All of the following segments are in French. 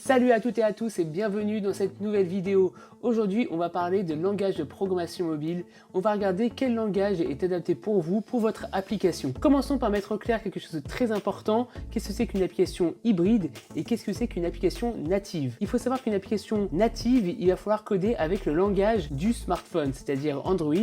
Salut à toutes et à tous et bienvenue dans cette nouvelle vidéo. Aujourd'hui, on va parler de langage de programmation mobile. On va regarder quel langage est adapté pour vous, pour votre application. Commençons par mettre au clair quelque chose de très important. Qu'est-ce que c'est qu'une application hybride et qu'est-ce que c'est qu'une application native? Il faut savoir qu'une application native, il va falloir coder avec le langage du smartphone, c'est-à-dire Android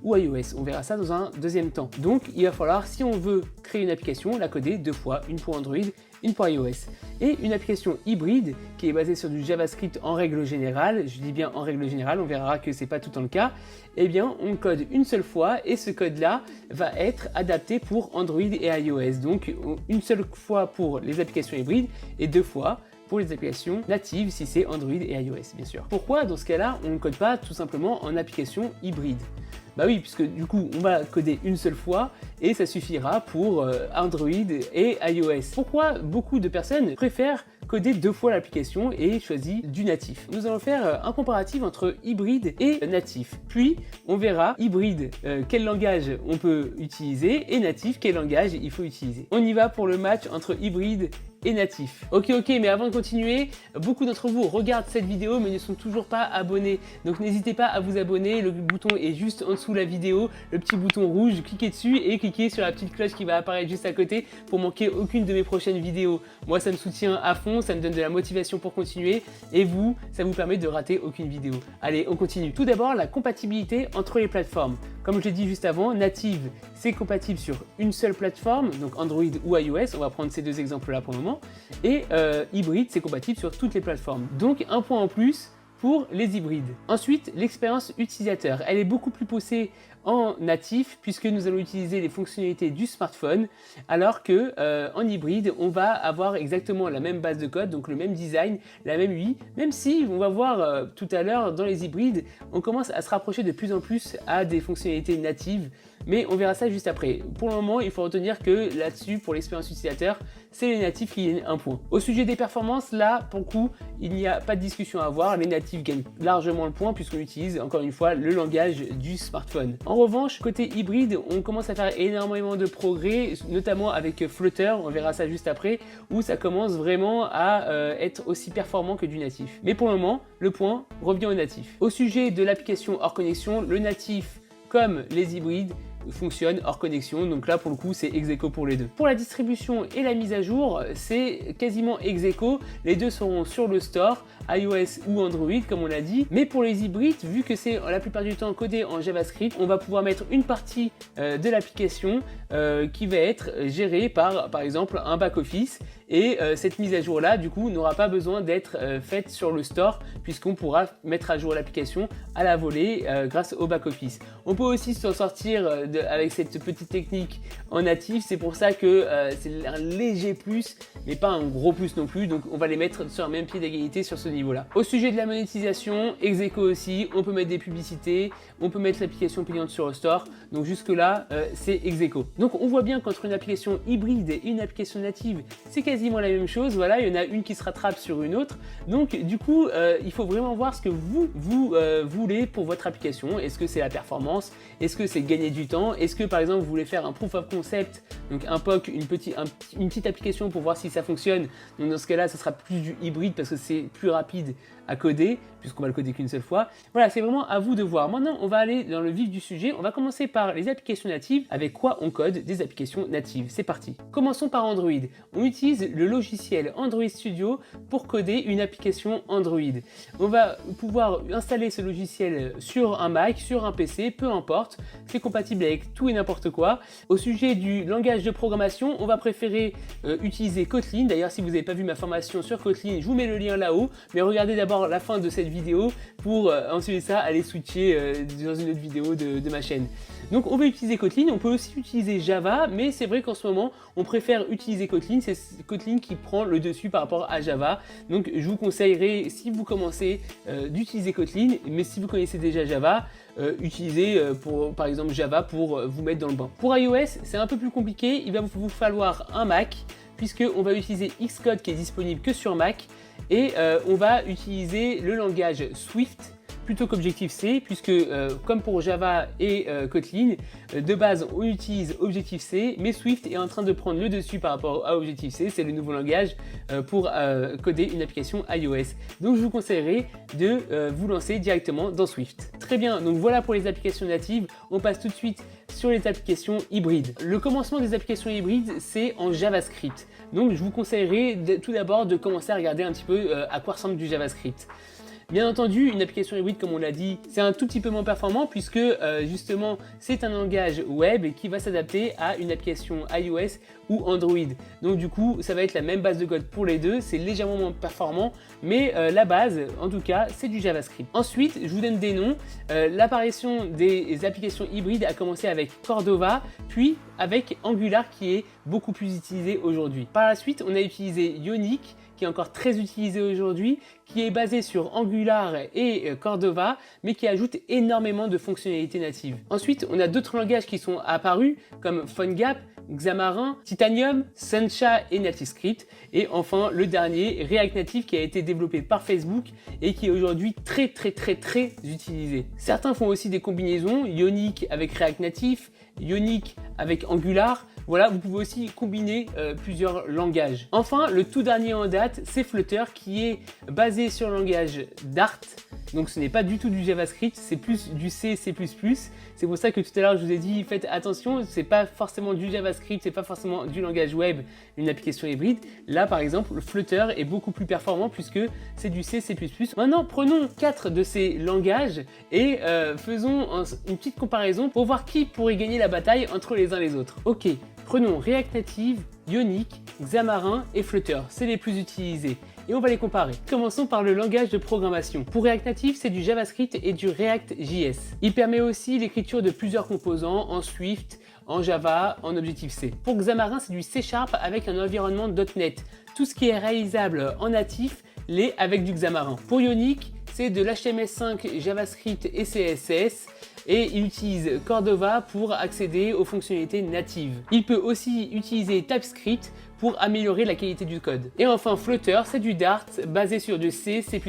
ou iOS. On verra ça dans un deuxième temps. Donc, il va falloir, si on veut créer une application, la coder deux fois, une pour Android, une pour iOS. Et une application hybride qui est basée sur du JavaScript en règle générale, je dis bien en règle générale, on verra que c'est pas tout le temps le cas, eh bien on code une seule fois et ce code-là va être adapté pour Android et iOS. Donc une seule fois pour les applications hybrides et deux fois pour les applications natives si c'est Android et iOS bien sûr. Pourquoi dans ce cas-là on ne code pas tout simplement en application hybride? Bah oui, puisque du coup on va coder une seule fois et ça suffira pour Android et iOS. Pourquoi beaucoup de personnes préfèrent coder deux fois l'application et choisir du natif? Nous allons faire un comparatif entre hybride et natif. Puis on verra hybride, quel langage on peut utiliser et natif, quel langage il faut utiliser. On y va pour le match entre hybride et natif. Ok, mais avant de continuer, beaucoup d'entre vous regardent cette vidéo mais ne sont toujours pas abonnés. Donc n'hésitez pas à vous abonner, le bouton est juste en dessous de la vidéo, le petit bouton rouge, cliquez dessus et cliquez sur la petite cloche qui va apparaître juste à côté pour manquer aucune de mes prochaines vidéos. Moi ça me soutient à fond, ça me donne de la motivation pour continuer et vous, ça vous permet de rater aucune vidéo. Allez, on continue. Tout d'abord, la compatibilité entre les plateformes. Comme je l'ai dit juste avant, native, c'est compatible sur une seule plateforme, donc Android ou iOS, on va prendre ces deux exemples là pour le moment, et hybride, c'est compatible sur toutes les plateformes. Donc un point en plus pour les hybrides. Ensuite, l'expérience utilisateur, elle est beaucoup plus poussée en natif puisque nous allons utiliser les fonctionnalités du smartphone alors que en hybride on va avoir exactement la même base de code, donc le même design, la même UI, même si on va voir tout à l'heure dans les hybrides on commence à se rapprocher de plus en plus à des fonctionnalités natives, mais on verra ça juste après. Pour le moment il faut retenir que là-dessus pour l'expérience utilisateur c'est les natifs qui gagnent un point. Au sujet des performances, là pour le coup il n'y a pas de discussion à avoir, les natifs gagnent largement le point puisqu'on utilise encore une fois le langage du smartphone. En revanche, côté hybride, on commence à faire énormément de progrès, notamment avec Flutter, on verra ça juste après, où ça commence vraiment à être aussi performant que du natif. Mais pour le moment, le point revient au natif. Au sujet de l'application hors connexion, le natif, comme les hybrides, fonctionne hors connexion, donc là pour le coup c'est ex aequo pour les deux. Pour la distribution et la mise à jour, c'est quasiment ex aequo, les deux seront sur le store, iOS ou Android comme on l'a dit, mais pour les hybrides, vu que c'est la plupart du temps codé en JavaScript, on va pouvoir mettre une partie de l'application qui va être gérée par exemple un back-office et cette mise à jour là du coup n'aura pas besoin d'être faite sur le store puisqu'on pourra mettre à jour l'application à la volée grâce au back-office. On peut aussi s'en sortir avec cette petite technique en natif, c'est pour ça que c'est un léger plus mais pas un gros plus non plus, donc on va les mettre sur un même pied d'égalité sur ce niveau là. Au sujet de la monétisation, ex aequo aussi, on peut mettre des publicités, on peut mettre l'application payante sur le store, donc jusque là c'est ex aequo. Donc on voit bien qu'entre une application hybride et une application native c'est quasiment la même chose, voilà, il y en a une qui se rattrape sur une autre, donc du coup il faut vraiment voir ce que vous voulez pour votre application. Est-ce que c'est la performance, est-ce que c'est gagner du temps, est-ce que par exemple vous voulez faire un proof of concept, donc un POC, une petite application pour voir si ça fonctionne, donc dans ce cas là ce sera plus du hybride parce que c'est plus rapide à coder puisqu'on va le coder qu'une seule fois. Voilà, c'est vraiment à vous de voir. Maintenant on va aller dans le vif du sujet, on va commencer par les applications natives. Avec quoi on code des applications natives? C'est parti. Commençons par Android. On utilise le logiciel Android Studio pour coder une application Android. On va pouvoir installer ce logiciel sur un Mac, sur un PC, peu importe, c'est compatible avec tout et n'importe quoi. Au sujet du langage de programmation, on va préférer utiliser Kotlin. D'ailleurs, si vous n'avez pas vu ma formation sur Kotlin, je vous mets le lien là-haut, mais regardez d'abord la fin de cette vidéo pour ensuite ça aller switcher dans une autre vidéo de ma chaîne. Donc on va utiliser Kotlin, on peut aussi utiliser Java, mais c'est vrai qu'en ce moment on préfère utiliser Kotlin, c'est Kotlin qui prend le dessus par rapport à Java. Donc je vous conseillerais, si vous commencez, d'utiliser Kotlin, mais si vous connaissez déjà Java, utilisez par exemple Java pour vous mettre dans le bain. Pour iOS, c'est un peu plus compliqué, il va vous falloir un Mac, puisqu'on va utiliser Xcode qui est disponible que sur Mac, et on va utiliser le langage Swift plutôt qu'Objective-C, puisque comme pour Java et Kotlin, de base on utilise Objective-C, mais Swift est en train de prendre le dessus par rapport à Objective-C, c'est le nouveau langage pour coder une application iOS. Donc je vous conseillerais de vous lancer directement dans Swift. Très bien, donc voilà pour les applications natives, on passe tout de suite sur les applications hybrides. Le commencement des applications hybrides, c'est en JavaScript. Donc je vous conseillerais tout d'abord de commencer à regarder un petit peu à quoi ressemble du JavaScript. Bien entendu, une application hybride, comme on l'a dit, c'est un tout petit peu moins performant puisque justement c'est un langage web qui va s'adapter à une application iOS ou Android. Donc du coup, ça va être la même base de code pour les deux, c'est légèrement moins performant, mais la base, en tout cas, c'est du JavaScript. Ensuite, je vous donne des noms. L'apparition des applications hybrides a commencé avec Cordova, puis avec Angular qui est beaucoup plus utilisé aujourd'hui. Par la suite, on a utilisé Ionic, qui est encore très utilisé aujourd'hui, qui est basé sur Angular et Cordova, mais qui ajoute énormément de fonctionnalités natives. Ensuite, on a d'autres langages qui sont apparus, comme PhoneGap, Xamarin, Titanium, Sencha et NativeScript. Et enfin, le dernier, React Native, qui a été développé par Facebook et qui est aujourd'hui très utilisé. Certains font aussi des combinaisons, Ionic avec React Native, Ionic avec Angular. Voilà, vous pouvez aussi combiner plusieurs langages. Enfin, le tout dernier en date, c'est Flutter, qui est basé sur le langage Dart. Donc ce n'est pas du tout du JavaScript, c'est plus du C++. C'est pour ça que tout à l'heure je vous ai dit, faites attention, c'est pas forcément du JavaScript, c'est pas forcément du langage web, une application hybride. Là par exemple, Flutter est beaucoup plus performant puisque c'est du C++. Maintenant, prenons 4 de ces langages et faisons une petite comparaison pour voir qui pourrait gagner la bataille entre les uns et les autres. Ok, prenons React Native, Ionic, Xamarin et Flutter, c'est les plus utilisés. Et on va les comparer. Commençons par le langage de programmation. Pour React Native, c'est du JavaScript et du React.js. Il permet aussi l'écriture de plusieurs composants en Swift, en Java, en Objective-C. Pour Xamarin, c'est du C# avec un environnement .NET. Tout ce qui est réalisable en natif l'est avec du Xamarin. Pour Ionic, c'est de l'HTML5, JavaScript et CSS. Et il utilise Cordova pour accéder aux fonctionnalités natives. Il peut aussi utiliser TypeScript pour améliorer la qualité du code. Et enfin Flutter, c'est du Dart basé sur du C, C++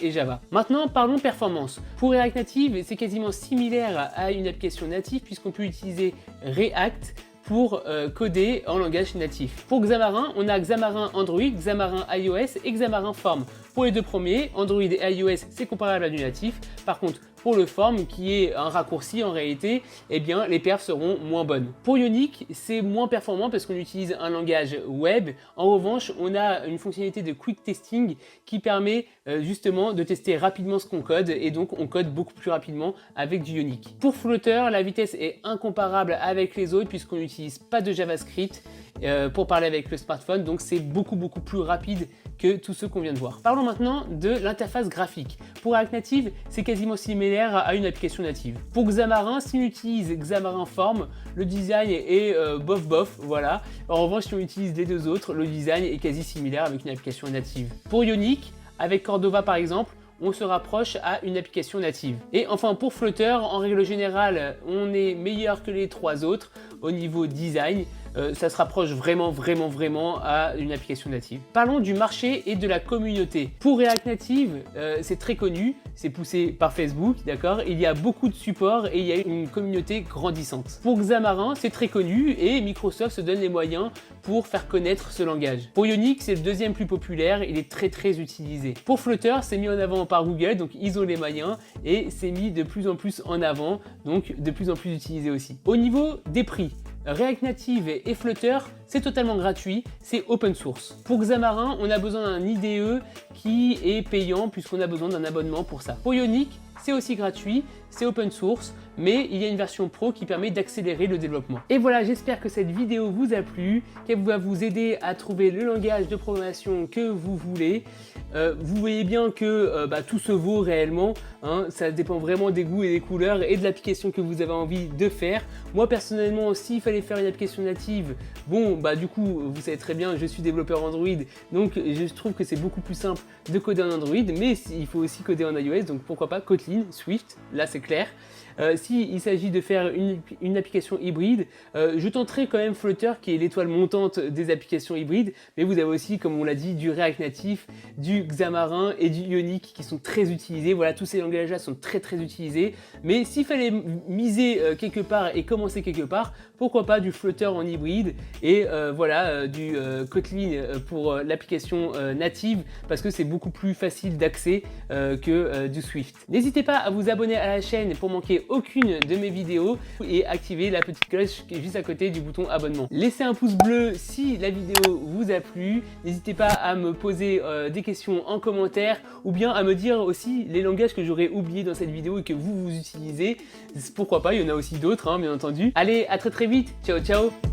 et Java. Maintenant parlons performance. Pour React Native, c'est quasiment similaire à une application native puisqu'on peut utiliser React pour coder en langage natif. Pour Xamarin, on a Xamarin Android, Xamarin iOS et Xamarin Form. Pour les deux premiers, Android et iOS, c'est comparable à du natif. Par contre, pour le Form, qui est un raccourci en réalité, eh bien, les perfs seront moins bonnes. Pour Ionic, c'est moins performant parce qu'on utilise un langage web. En revanche, on a une fonctionnalité de quick testing qui permet justement de tester rapidement ce qu'on code et donc on code beaucoup plus rapidement avec du Ionic. Pour Flutter, la vitesse est incomparable avec les autres puisqu'on n'utilise pas de JavaScript pour parler avec le smartphone, donc c'est beaucoup plus rapide que tous ceux qu'on vient de voir. Parlons maintenant de l'interface graphique. Pour React Native, c'est quasiment similaire à une application native. Pour Xamarin, si on utilise Xamarin Form, le design est bof, voilà. En revanche, si on utilise les deux autres, le design est quasi similaire avec une application native. Pour Ionic, avec Cordova par exemple, on se rapproche à une application native. Et enfin pour Flutter, en règle générale, on est meilleur que les trois autres au niveau design. Ça se rapproche vraiment à une application native. Parlons du marché et de la communauté. Pour React Native, c'est très connu, c'est poussé par Facebook, d'accord. Il y a beaucoup de support et il y a une communauté grandissante. Pour Xamarin, c'est très connu et Microsoft se donne les moyens pour faire connaître ce langage. Pour Ionic, c'est le deuxième plus populaire, il est très utilisé. Pour Flutter, c'est mis en avant par Google, donc ils ont les moyens et c'est mis de plus en plus en avant, donc de plus en plus utilisé aussi. Au niveau des prix, React Native et Flutter, c'est totalement gratuit, c'est open source. Pour Xamarin, on a besoin d'un IDE qui est payant puisqu'on a besoin d'un abonnement pour ça. Pour Ionic, c'est aussi gratuit, c'est open source, mais il y a une version pro qui permet d'accélérer le développement. Et voilà, j'espère que cette vidéo vous a plu, qu'elle va vous aider à trouver le langage de programmation que vous voulez. Vous voyez bien que tout se vaut réellement, hein, ça dépend vraiment des goûts et des couleurs et de l'application que vous avez envie de faire. Moi personnellement, s'il fallait faire une application native, bon du coup vous savez très bien, je suis développeur Android, donc je trouve que c'est beaucoup plus simple de coder en Android, mais il faut aussi coder en iOS, donc pourquoi pas Kotlin, Swift, là c'est clair. S'il s'agit de faire une application hybride, je tenterai quand même Flutter qui est l'étoile montante des applications hybrides, mais vous avez aussi, comme on l'a dit, du React Native, du Xamarin et du Ionic qui sont très utilisés. Voilà, tous ces langages-là sont très utilisés, mais s'il fallait miser quelque part et commencer quelque part, pourquoi pas du Flutter en hybride et voilà, du Kotlin pour l'application native, parce que c'est beaucoup plus facile d'accès que du Swift. N'hésitez pas à vous abonner à la chaîne pour manquer aucune de mes vidéos et activer la petite cloche qui est juste à côté du bouton abonnement. Laissez un pouce bleu si la vidéo vous a plu. N'hésitez pas à me poser des questions en commentaire ou bien à me dire aussi les langages que j'aurais oubliés dans cette vidéo et que vous utilisez. Pourquoi pas, il y en a aussi d'autres, hein, bien entendu. Allez, à très vite. Ciao, ciao.